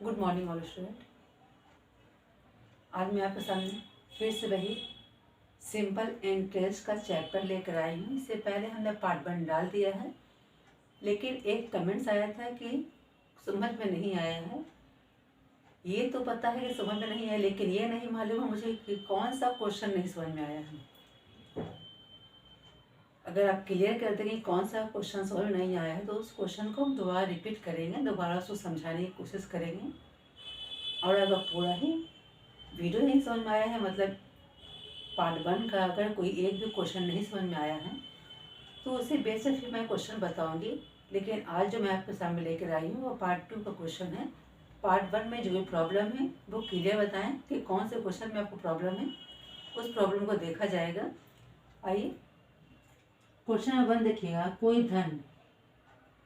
Good morning all student. आज मैं आपके सामने फिर से वही सिंपल इंटरेस्ट का चैप्टर लेकर आई हूँ। इससे पहले हमने पार्ट 1 डाल दिया है, लेकिन एक कमेंट्स आया था कि समझ में नहीं आया है। ये तो पता है कि समझ में नहीं आया, लेकिन ये नहीं मालूम है मुझे कि कौन सा क्वेश्चन नहीं समझ में आया है। अगर आप क्लियर कर देंगे कौन सा क्वेश्चन समझ में नहीं आया है तो उस क्वेश्चन को हम दोबारा रिपीट करेंगे, दोबारा उसको समझाने की कोशिश करेंगे। और अगर पूरा ही वीडियो नहीं समझ में आया है, मतलब पार्ट 1 का अगर कोई एक भी क्वेश्चन नहीं समझ में आया है तो उसे बेस से फिर मैं क्वेश्चन बताऊंगी। लेकिन आज जो मैं आपके सामने लेकर आई हूँ वो पार्ट 2 का क्वेश्चन है। पार्ट 1 में जो भी प्रॉब्लम है वो क्लियर बताएं कि कौन से क्वेश्चन में आपको प्रॉब्लम है, उस प्रॉब्लम को देखा जाएगा। आइए क्वेश्चन नंबर 1 देखिएगा। कोई धन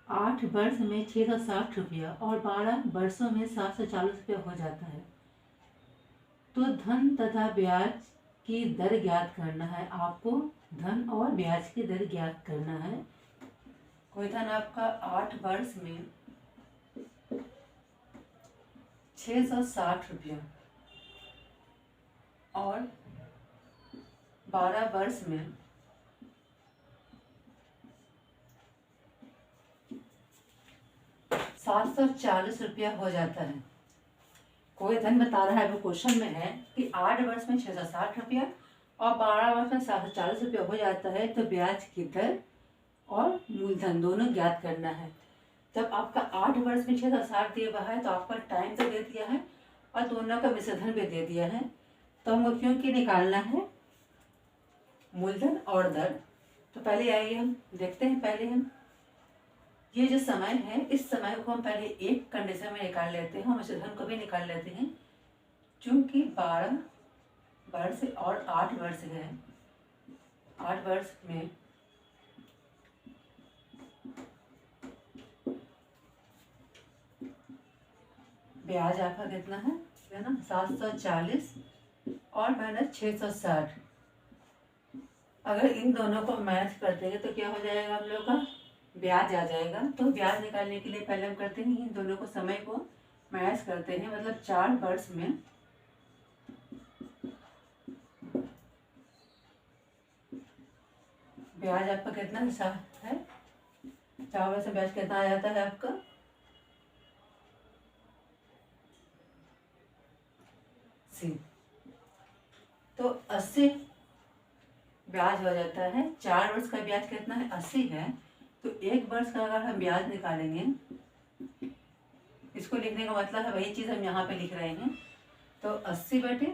8 वर्ष में 660 रुपया और 12 वर्षों में 740 रुपया हो जाता है, तो धन तथा ब्याज की दर ज्ञात करना है। आपको धन और ब्याज की दर ज्ञात करना है। कोई धन आपका 8 वर्ष में 660 रुपया और 12 वर्ष में 740 रुपया हो जाता है। कोई धन बता रहा है, वो क्वेश्चन में है कि 8 वर्ष में 660 रुपया और 12 वर्ष में 740 रुपया हो जाता है, तो ब्याज की दर और मूलधन दोनों ज्ञात करना है। जब आपका 8 वर्ष में 660 दिया हुआ है तो आपका टाइम तो दे दिया है और दोनों का विसर्धन भी दे दिया है, तो हमको क्योंकि निकालना है मूलधन और दर। तो पहले आइए हम देखते हैं। पहले हम ये जो समय है, इस समय को हम पहले एक कंडीशन में निकाल लेते हैं, हम विसर्धन को भी निकाल लेते हैं। चूंकि 12 वर्ष और 8 वर्ष है, 8 वर्ष में ब्याज आपका कितना है ना, 740 और माइनस 660। अगर इन दोनों को मैच कर देंगे तो क्या हो जाएगा, हम लोग का ब्याज आ जाएगा। तो ब्याज निकालने के लिए पहले हम करते हैं इन दोनों को समय को मैच करते हैं, मतलब 4 वर्ष में ब्याज आपका कितना है, 4 वर्ष में ब्याज कितना आ जाता है आपका, तो 80 ब्याज हो जाता है। 4 वर्ष का ब्याज कितना है, 80 है। तो 1 वर्ष का अगर हम ब्याज निकालेंगे, इसको लिखने का मतलब है वही चीज़ हम यहाँ पे लिख रहे हैं। तो 80 बटे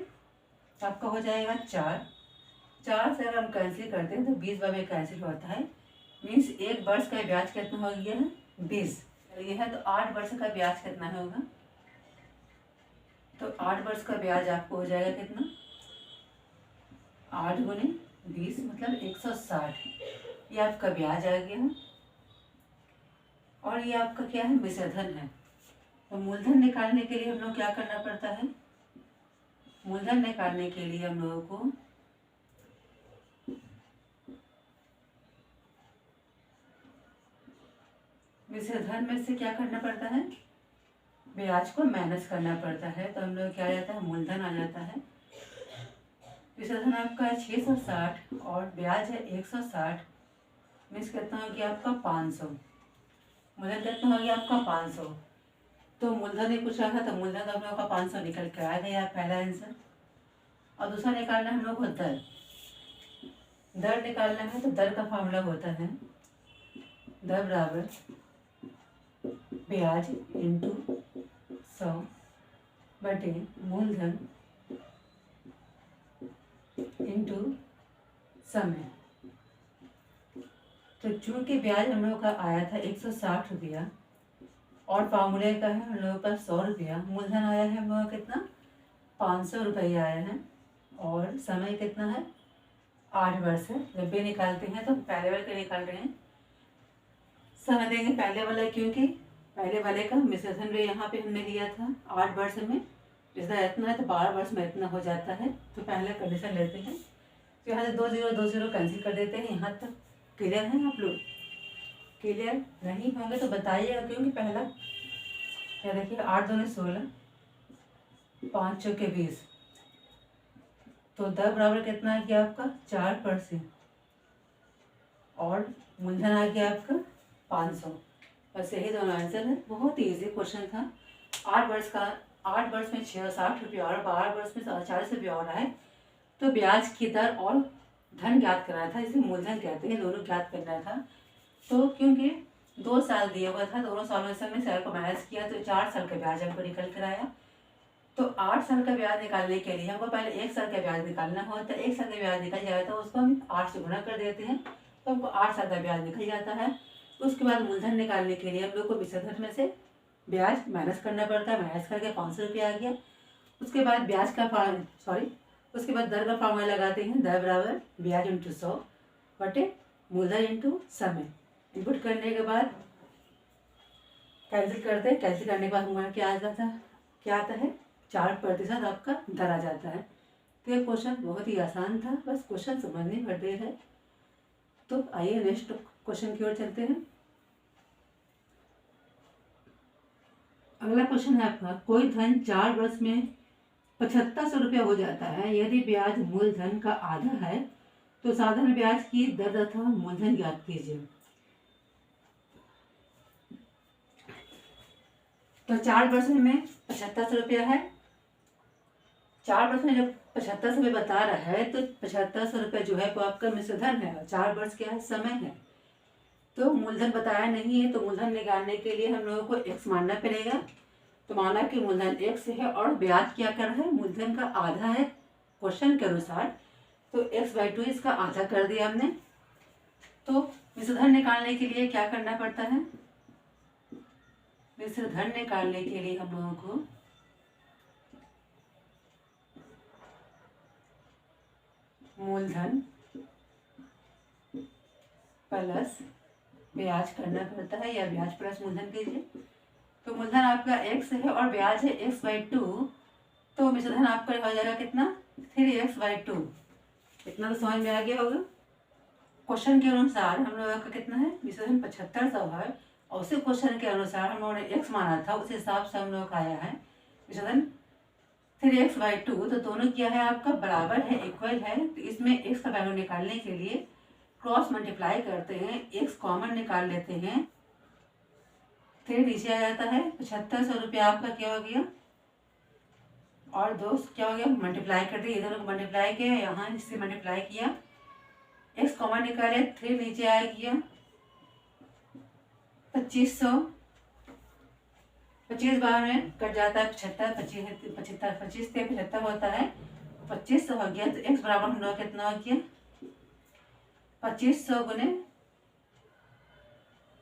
आपका हो जाएगा 4 से अगर हम कैंसिल करते हैं तो 20 में कैंसिल होता है, मीन्स 1 वर्ष का ब्याज कितना हो गया है, 20 ये है। तो 8 वर्ष का ब्याज कितना होगा, तो 8 वर्ष का ब्याज आपको हो जाएगा कितना, 8 गुने 20 मतलब 160। ये आपका ब्याज आ गया है और ये आपका क्या है, विसर्धन है। तो मूलधन निकालने के लिए हम लोग क्या करना पड़ता है, मूलधन निकालने के लिए हम लोगों को विसर्धन में से क्या करना पड़ता है, ब्याज को माइनस करना पड़ता है। तो हम लोग क्या आ जाता है, मूलधन आ जाता है। विसर्धन आपका है 660 और ब्याज है 160, मीन्स कितना हो गया आपका 500। मूलधन कितना हो गया आपका 500। तो मूलधन ही पूछ रहा था, तो मूलधन तो हम लोग का 500 निकल के आ गया पहला आंसर। और दूसरा निकालना हम लोग को दर, दर निकालना है। तो दर का फॉर्मूला होता है दर बराबर ब्याज इंटू 100 बटे मूलधन इंटू समय। तो चूंकि ब्याज हम लोग का आया था 160 रुपया और फार्मूले का है हम लोगों का 100 रुपया, मूलधन आया है हम लोग कितना, 500 रुपया आया है और समय कितना है, 8 वर्ष है। जब भी निकालते हैं तो पहले वाले का निकाल रहे हैं, समय देंगे पहले वाला, क्योंकि पहले वाले का विसर्जन भी यहाँ पे हमने लिया था 8 वर्ष में, इसका इतना है तो 12 वर्ष में इतना हो जाता है। तो पहले कंडीशन लेते हैं, तो यहाँ से 2 0 कैंसिल कर देते हैं। यहाँ तक क्लियर है आप लोग, क्लियर नहीं होंगे तो बताइएगा, क्योंकि पहला क्या देखिए 8 दूनी 16, 5 चौके 20, तो 10 बराबर कितना आ गया आपका 4%, और मूलधन आ गया आपका 500। बस यही दोनों आंसर है। बहुत ही ईजी क्वेश्चन था। 8 वर्ष का 8 वर्ष में 660 रुपया और 12 वर्ष में 40 रुपया हो रहा है, तो ब्याज की दर और धन ज्ञात करना था, जिसे मूलधन कहते हैं, दोनों ज्ञात करना था। तो क्योंकि 2 साल दिया हुआ था, दोनों सालों से हमने साल को माइनस किया तो 4 साल का ब्याज हमको निकल कर आया। तो 8 साल का ब्याज निकालने के लिए हमको पहले 1 साल का ब्याज निकालना होता है। 1 साल का ब्याज निकल जाए तो उसको हम 8 से गुणा कर देते हैं, तो हमको 8 साल का ब्याज निकल जाता है। उसके बाद मूलधन निकालने के लिए हम लोग को विषयधन में से ब्याज माइनस करना पड़ता है। माइनस करके 500 रुपया आ गया। उसके बाद ब्याज का उसके बाद दर का फॉर्मूला लगाते हैं। दर बराबर ब्याज इंटू 100 बटे मूलधन इंटू समय। इनपुट करने के बाद कैंसिल करते हैं। कैंसिल करने के बाद हमारा क्या आता है 4% आपका दर आ जाता है। तो ये क्वेश्चन बहुत ही आसान था, बस क्वेश्चन समझने पर देर है। तो आइए नेक्स्ट क्वेश्चन की ओर चलते हैं। अगला क्वेश्चन है आपका, कोई धन 4 वर्ष में 7500 रुपया हो जाता है। यदि ब्याज मूलधन का आधा है तो साधारण ब्याज की दर तथा मूलधन ज्ञात कीजिए। तो 4 वर्ष में 7500 रुपया है। 4 वर्ष में जब 7500 रुपये बता रहा है तो 7500 रुपये जो है वो आपका मिश्रधन है। 4 वर्ष क्या है, समय है। तो मूलधन बताया नहीं है, तो मूलधन निकालने के लिए हम लोगों को x मानना पड़ेगा। तो माना कि मूलधन x है और ब्याज क्या कर रहा है, मूलधन का आधा है क्वेश्चन के अनुसार, तो x/2 इसका आधा कर दिया हमने। तो मिश्रधन निकालने के लिए क्या करना पड़ता है, मिश्रधन निकालने के लिए हम लोगों को मूलधन प्लस ब्याज करना पड़ता है, या ब्याज प्लस मूलधन कीजिए। तो मूलधन आपका x है और ब्याज है x/2, तो मिश्रधन आपका हो जाएगा कितना 3x/2। इतना तो समझ में आ गया होगा। क्वेश्चन के अनुसार हम लोगों का कितना है, मिश्रधन 7500 है, और उसी क्वेश्चन के अनुसार हम लोगों ने x माना था, उस हिसाब से हम लोग का आया है मिश्रधन 3x/2। तो दोनों क्या है आपका बराबर है, इक्वल है। तो इसमें x का वैल्यू निकालने के लिए क्रॉस मल्टीप्लाई करते हैं, x कॉमन निकाल लेते हैं, फिर नीचे आ जाता है 7500 रुपया आपका क्या हो गया, और 2 क्या हो गया मल्टीप्लाई कर दिया, इधर को मल्टीप्लाई किया, यहाँ इससे मल्टीप्लाई किया, x कॉमन निकाले, 3 नीचे आ गया 2500, 25 बार में कट जाता है 75, 25 से 75 होता है, 2500 हो गया। तो x बराबर हम लोग कितना हो गया 2500 गुने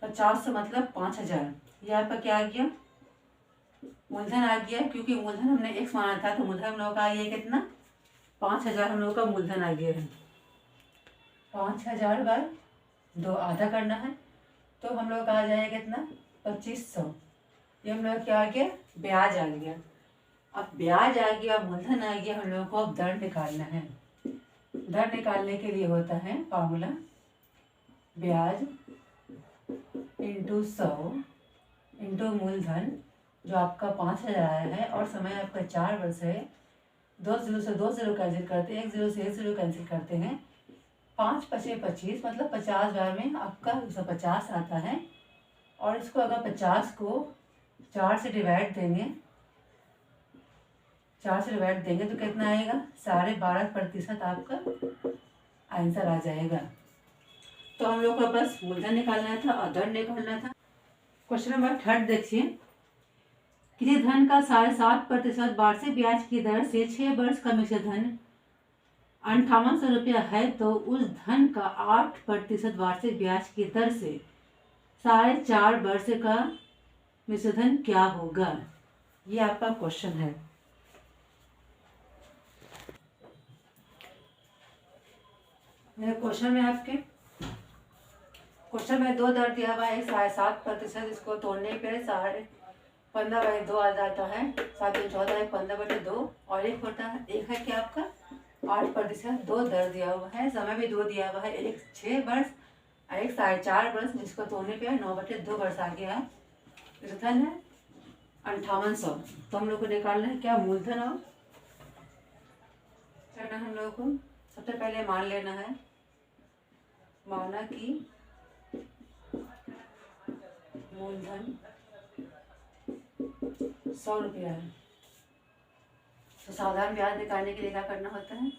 50 मतलब 5000। ये आपका क्या आ गया मूलधन आ गया, क्योंकि मूलधन हमने x माना था, तो मूलधन हम लोग का आ गया कितना 5000 हम लोग का मूलधन आ गया है। 5000/2 आधा करना है, तो हम लोग का आ जाएगा कितना 2500। ये हम लोग क्या आ गया ब्याज आ गया। अब ब्याज आ गया, मूलधन आ गया, हम लोग को अब दर निकालना है। दर निकालने के लिए होता है फॉर्मूला ब्याज इंटू 100 इंटू मूलधन जो आपका 5000 आया है, और समय आपका 4 वर्ष है। 2 0 से 2 0 कैंसिल करते हैं, 1 0 से 1 0 कैंसिल करते हैं, 5 5 25 मतलब 50 बार में आपका 150 आता है। और इसको अगर 50 को 4 से डिवाइड देंगे, 4 से डिवाइड देंगे तो कितना आएगा 12.5% आपका आंसर आ जाएगा। तो हम लोग को बस मूलधन निकालना था और दर निकालना था। क्वेश्चन नंबर 3 देखिए, किसी धन का 7.5% वार्षिक ब्याज की दर से 6 वर्ष का मिश्रधन 5800 रुपया है, तो उस धन का 8% वार्षिक ब्याज की दर से 4.5 वर्ष का मिश्रधन क्या होगा। ये आपका क्वेश्चन है। मेरे क्वेश्चन में आपके क्वेश्चन में 2 दर दिया हुआ है, 7.5%, इसको तोड़ने पे 15/2 आ जाता है, 7 14 15/2, और एक होता है, एक है क्या आपका 8%। 2 दर दिया हुआ है, समय भी 2 दिया हुआ है, एक 6 वर्ष और एक 4.5 वर्ष, जिसको तोड़ने पे 9/2 वर्ष आ गया है। मिश्रधन है 5800। तो हम लोग को निकालना है क्या, मूलधन। और करना हम लोगों को सबसे पहले मान लेना है, माना कि मूलधन 100 रुपया है। तो साधारण ब्याज निकालने के लिए क्या करना होता है,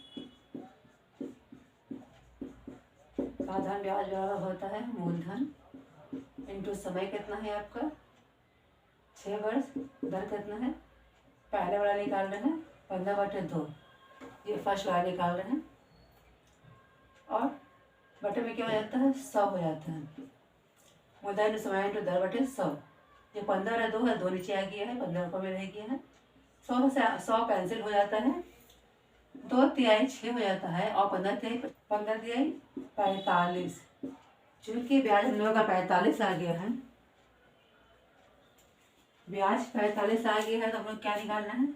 साधारण ब्याज बराबर होता है मूलधन इंटू समय कितना है आपका 6 वर्ष, दर कितना है, पहले वाला निकाल रहे हैं 15/2, ये फर्स्ट वाला निकाल रहे हैं, और बटे में क्या हो जाता है 100 हो जाता है। मूलधन इंटू समय इंटू दर बटे 100। ये 15/2 है, 2 नीचे आ गया है, 15 ऊपर में रह गया है। 100 से 100 कैंसिल हो जाता है, 2 तिहाई 6 हो जाता है, और 15 तिहाई 45। चूंकि ब्याज हम लोगों का 45 आ गया है, ब्याज 45 आ गया है, तो हम लोग क्या निकालना है,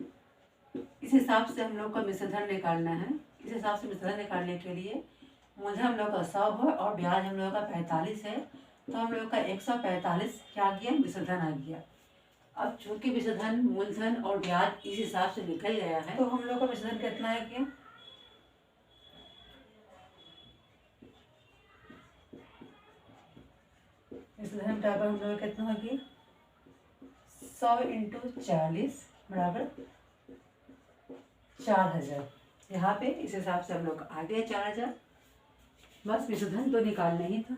इस हिसाब से हम लोग का मिश्रधन निकालना है। इस हिसाब से मिश्रधन निकालने के लिए मूलधन हम लोग का 100 है और ब्याज हम लोग का 45 है, तो हम लोग का 145 क्या आ गया, मिश्रधन आ गया। अब चूंकि मिश्रधन, मूलधन और ब्याज इस हिसाब से निकल गया है, तो हम लोग का मिश्रधन कितना है क्या, मिश्रधन बराबर हम लोग कितना हो गया 100 इंटू 40 बराबर 4000। यहाँ पे इस हिसाब से हम लोग आ गया 4000। बस मिश्रधन तो निकालना ही था।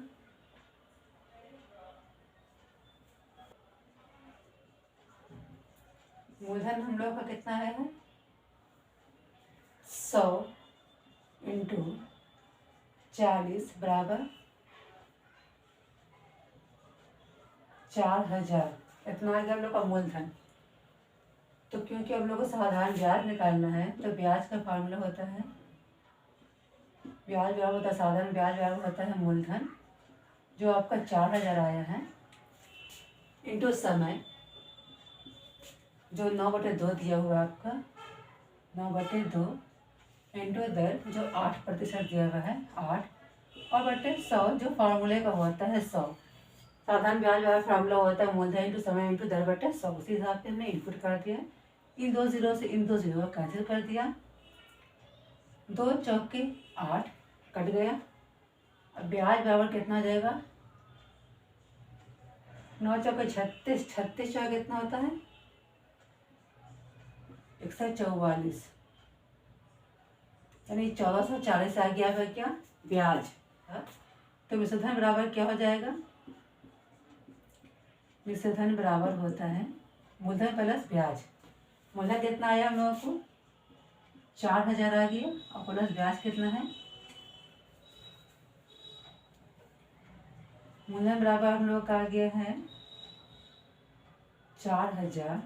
मूलधन हम लोग का कितना है 100 इंटू 40 बराबर 4000, इतना आ गया हम लोग का मूलधन। तो क्योंकि हम लोग को साधारण ब्याज निकालना है, तो ब्याज का फार्मूला होता है, ब्याज बराबर होता है, साधारण ब्याज बराबर होता है मूलधन जो आपका 4000 आया है, इंटू समय जो 9/2 दिया हुआ है आपका, 9/2 इंटू दर जो 8% दिया हुआ है 8, और बटे 100 जो फार्मूले का होता है 100। साधारण ब्याज वाला फार्मूला होता है मूलधन इंटू समय इंटू दर बटे 100। उसी हिसाब से हमने इनपुट कर दिया, इन 2 जीरो से इन 2 जीरो को कैंसिल कर दिया, 2 चौके 8 कट गया। अब ब्याज बराबर कितना आ जाएगा, 9 चौके 36, 36 चौके कितना होता है 144, यानी 1440 आ गया है क्या ब्याज। तो मिश्रधन बराबर क्या हो जाएगा, मिश्रधन बराबर होता है मूलधन प्लस ब्याज। मूलधन कितना आया हम लोगों को 4000 आ गया, और प्लस ब्याज कितना है, मूलधन बराबर हम लोग का आ गया है 4000,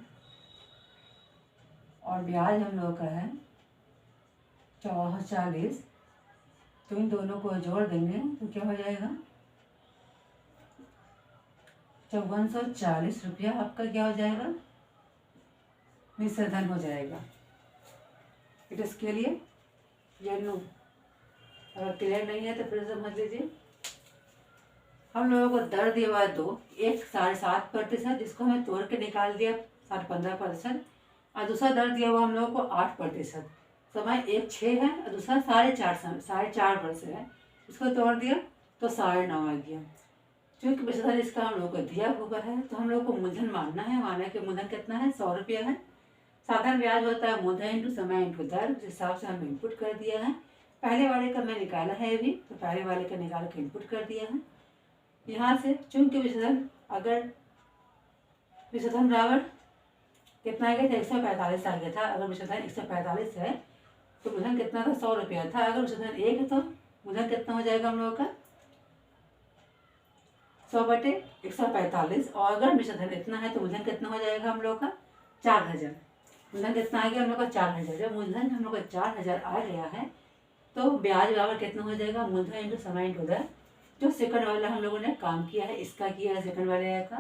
और ब्याज हम लोग का है 1440। तो इन दोनों को जोड़ देंगे तो क्या हो जाएगा 5440 रुपया आपका क्या हो जाएगा, मिश्रधन हो जाएगा। इट इसके लिए ये नो, अगर क्लियर नहीं है तो फिर समझ लीजिए। हम लोगों को दर दिया हुआ है 2, एक 7.5%, जिसको हमें तोड़ के निकाल दिया 15%, और दूसरा दर दिया हुआ हम लोगों को 8%। समय एक 6 है और दूसरा 4.5 वर्ष है, इसको तोड़ दिया तो 9.5 आ गया। चूँकि मिश्रधन इसका हम लोग को दिया हुआ है, तो हम लोग को मूलधन मानना है। माना कि मूलधन कितना है 100 रुपया है। साधारण ब्याज होता है मूलधन इंटू समय इंटू दर, जिस हिसाब से हमने इनपुट कर दिया है। पहले वाले का मैं निकाला है अभी, तो पहले वाले का निकाल के इनपुट कर दिया है। यहाँ से चूँकि मिश्रधन, अगर मिश्रधन बराबर कितना आ गया था 145 आ गया था। अगर मिश्रधन 145 है तो मूलधन कितना था 100 रुपया था। अगर मिश्रधन 1 है तो मूलधन कितना हो जाएगा हम लोगों का 100/145, और अगर मिश्रधन इतना है तो मूलधन कितना हो जाएगा हम लोग का 4000। मूलधन कितना आ गया हम लोग का 4000। जब मूलधन हम लोग का 4000 आ गया है तो ब्याज बराबर कितना हो जाएगा, मूलधन इंटू समय इंटू दर। जो सेकंड वाला हम लोगों ने काम किया है, इसका किया है सेकंड वाले का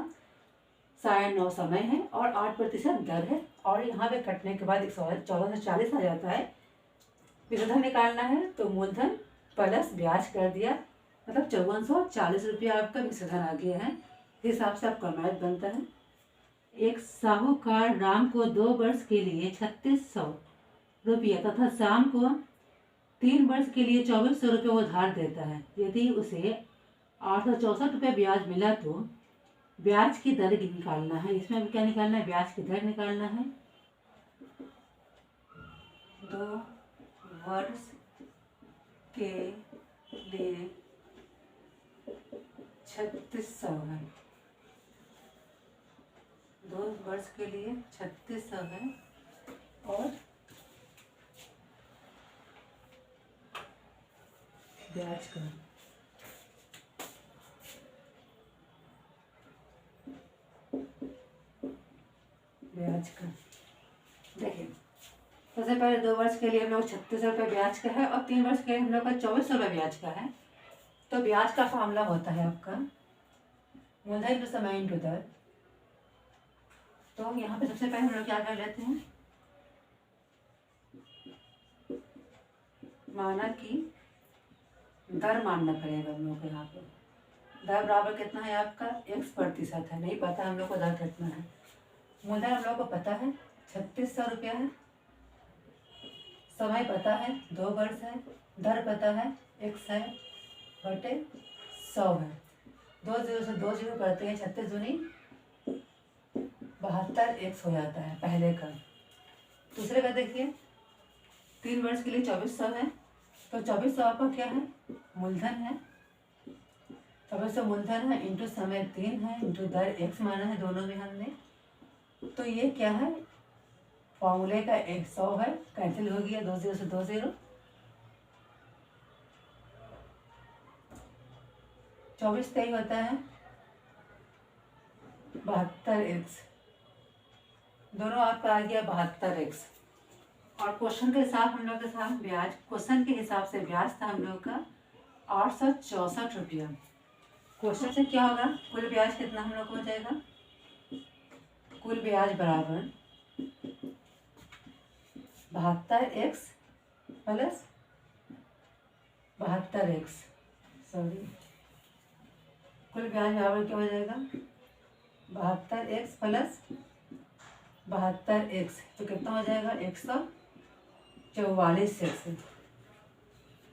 9.5 समय है और 8% दर है, और यहाँ पे कटने के बाद 1440 आ जाता है। मिश्रधन निकालना है तो मूलधन प्लस ब्याज कर दिया, मतलब 5440 रुपया आपका मिश्रधन आ गया है। इस हिसाब से आपका मैथ बनता है। एक साहूकार राम को 2 वर्ष के लिए 3600 रुपया तथा शाम को 3 वर्ष के लिए 2400 रुपये उधार देता है। यदि उसे 864 रुपये ब्याज मिला तो ब्याज की दर निकालना है। इसमें क्या निकालना है? ब्याज की दर निकालना है। 2 वर्ष के लिए 3600 है। 2 वर्ष के लिए 3600 है और ब्याज का देखिए, सबसे पहले 2 वर्ष के लिए हम लोग 3600 रुपये ब्याज का है और 3 वर्ष के लिए हम लोग का 2400 रुपये ब्याज का है। तो ब्याज का फॉर्मूला होता है आपका मूलधन इंटू समय इंटू दर। तो यहाँ पे सबसे पहले हम लोग क्या कर लेते हैं, माना कि दर मानना पड़ेगा हम लोग को। यहाँ पे दर बराबर कितना है आपका? x% है। नहीं पता हम लोग को दर कितना है। मूलधन हम लोग को पता है 3600 रुपया है, समय पता है 2 वर्ष है, दर पता है x है बटे 100 है। 2 0 से 2 0 करते हैं, 36 दूनी 72x हो जाता है पहले का। दूसरे का देखिए 3 वर्ष के लिए 2400 है, तो 2400 आपका क्या है? मूलधन है। 2400 मूलधन है इंटू समय 3 है इंटू दर x माना है दोनों में हमने। तो ये क्या है? फॉर्मूले का 100 है, कैंसिल हो गया 2 0 से 2 0। 24 तेई होता है 72x, दोनों आपका आ गया 72x। और क्वेश्चन के हिसाब हम लोग के साथ ब्याज, क्वेश्चन के हिसाब से ब्याज था हम लोग का 864 रुपया। क्वेश्चन से क्या होगा? कुल ब्याज कितना हम लोग को हो जाएगा? कुल ब्याज बराबर 72x प्लस 72x, सॉरी, कुल ब्याज बराबर क्या हो जाएगा? 72x प्लस 72x, तो कितना हो जाएगा? 144x।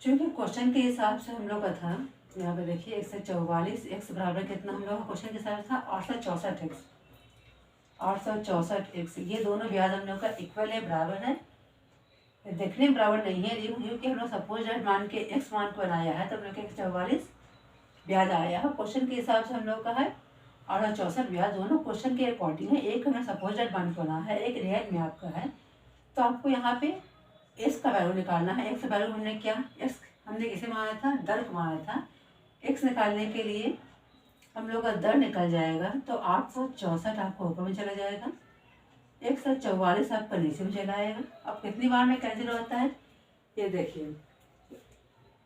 चूँकि क्वेश्चन के हिसाब से हम लोग का था, यहाँ पे देखिए 144x बराबर कितना हम लोग का क्वेश्चन के हिसाब से था? 864x। 864x, ये दोनों ब्याज हम लोग का इक्वल है, बराबर है। देखने में बराबर नहीं है क्योंकि हम लोग सपोज डेट मान के x मान को बनाया है, तो हम लोग 144 ब्याज आया है। क्वेश्चन के हिसाब से हम लोग का है 864 ब्याज। दोनों क्वेश्चन के अकॉर्डिंग है। एक हमने सपोज डेट मान के बनाया है, एक रियल में आपका है। तो आपको यहाँ पे x का वैल्यू निकालना है। x का वैल्यू हमने क्या, x हमने किसे माना था? दर को माना था। x निकालने के लिए हम लोग का दर निकल जाएगा, तो 864 आपको ऊपर में चला जाएगा, 144 आपका नीचे में चला आएगा। अब कितनी बार में कैंसिल होता है ये देखिए,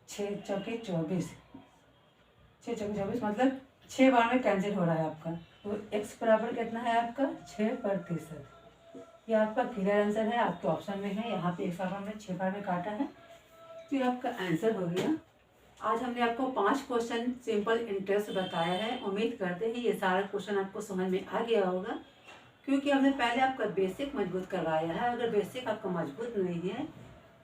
6 चौके 24, 6 चौके 24 मतलब 6 बार में कैंसिल हो रहा है आपका। तो x बराबर कितना है आपका? 6%। ये आपका क्लियर आंसर है, आपके ऑप्शन में है। यहाँ पे एक बार हमने 6 बार में काटा है, तो ये आपका आंसर हो गया। आज हमने आपको 5 क्वेश्चन सिंपल इंटरेस्ट बताया है। उम्मीद करते हैं ये सारा क्वेश्चन आपको समझ में आ गया होगा, क्योंकि हमने पहले आपका बेसिक मजबूत करवाया है। अगर बेसिक आपका मजबूत नहीं है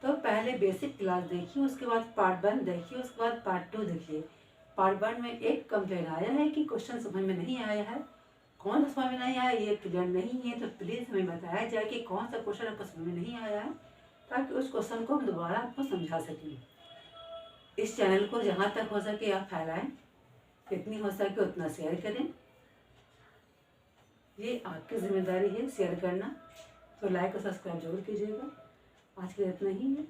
तो पहले बेसिक क्लास देखिए, उसके बाद पार्ट 1 देखिए, उसके बाद पार्ट 2 देखिए। पार्ट 1 में एक कंप्लेन आया है कि क्वेश्चन समझ में नहीं आया है। कौन सा समझ में नहीं आया ये क्लियर नहीं है, तो प्लीज़ हमें बताया जाए कि कौन सा क्वेश्चन आपको समझ में नहीं आया है, ताकि उस क्वेश्चन को हम दोबारा आपको समझा सकें। इस चैनल को जहाँ तक हो सके आप फैलाएं, जितनी हो सके उतना शेयर करें। ये आपकी जिम्मेदारी है शेयर करना, तो लाइक और सब्सक्राइब जरूर कीजिएगा। आज के लिए इतना ही है।